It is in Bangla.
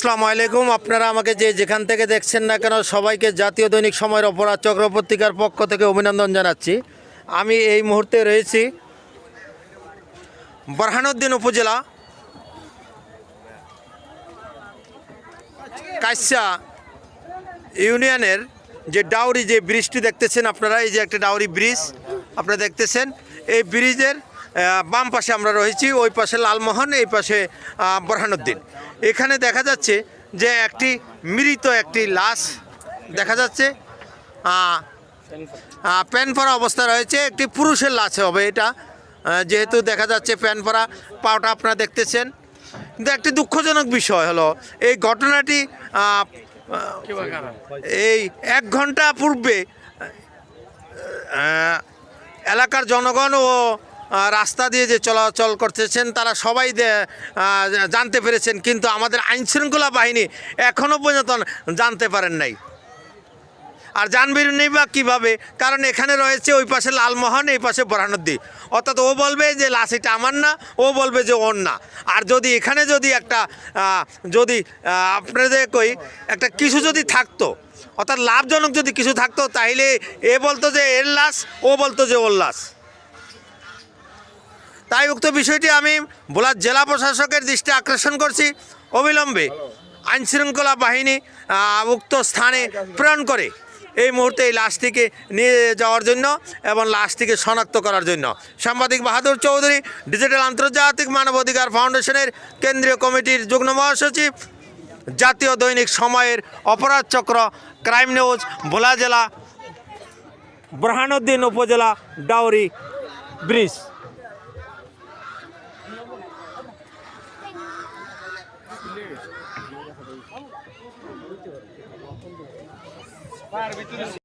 আসসালামু আলাইকুম। আপনারা আমাকে যেখান থেকে দেখছেন না কেন সবাইকে জাতীয় দৈনিক সময়ের অপরাধ চক্র পত্রিকার পক্ষ থেকে অভিনন্দন জানাচ্ছি। আমি এই মুহূর্তে রয়েছি বোরহানউদ্দিন উপজেলা কাইসা ইউনিয়নের যে ডাউরি যে ব্রিজটি দেখতেছেন আপনারা, এই যে একটা ডাউরি ব্রিজ আপনারা দেখতেছেন, এই ব্রিজের বাম পাশে আমরা রয়েছি, ওই পাশে লালমোহন, এই পাশে বোরহানউদ্দিন। এখানে দেখা যাচ্ছে যে একটি মৃত একটি লাশ দেখা যাচ্ছে, প্যান পরা অবস্থা রয়েছে, একটি পুরুষের লাশ হবে এটা, যেহেতু দেখা যাচ্ছে প্যান পরা পাওটা আপনারা দেখতেছেন। কিন্তু একটি দুঃখজনক বিষয় হলো এই ঘটনাটি এই 1 ঘন্টা পূর্বে এলাকার জনগণ ও রাস্তা দিয়ে যে চলাচল করতেছেন তারা সবাই জানতে পেরেছেন, কিন্তু আমাদের আইনশৃঙ্খলা বাহিনী এখনও পর্যন্ত জানতে পারেন নাই। আর জানবেন নেই বা কীভাবে, কারণ এখানে রয়েছে ওই পাশে লালমোহন, এই পাশে বোরহানউদ্দিন, অর্থাৎ ও বলবে যে লাশ এটা আমার না, ও বলবে যে ওর না। আর যদি এখানে যদি একটা যদি আপনাদের কই একটা কিছু যদি থাকতো, অর্থাৎ লাভজনক যদি কিছু থাকতো, তাইলে এ বলতো যে এর লাশ, ও বলতো যে ওর লাশ। তাই উক্ত বিষয়টি আমি ভোলা জেলা প্রশাসকের দৃষ্টি আকর্ষণ করছি, অবিলম্বে আইনশৃঙ্খলা বাহিনী উক্ত স্থানে প্রেরণ করে এই মুহূর্তে এই লাশটিকে নিয়ে যাওয়ার জন্য এবং লাশটিকে শনাক্ত করার জন্য। সাংবাদিক বাহাদুর চৌধুরী, ডিজিটাল আন্তর্জাতিক মানবাধিকার ফাউন্ডেশনের কেন্দ্রীয় কমিটির যুগ্ম মহাসচিব, জাতীয় দৈনিক সময়ের অপরাধ চক্র, ক্রাইম নিউজ, ভোলা জেলা বোরহানউদ্দিন উপজেলা ডাউরি ব্রিজ।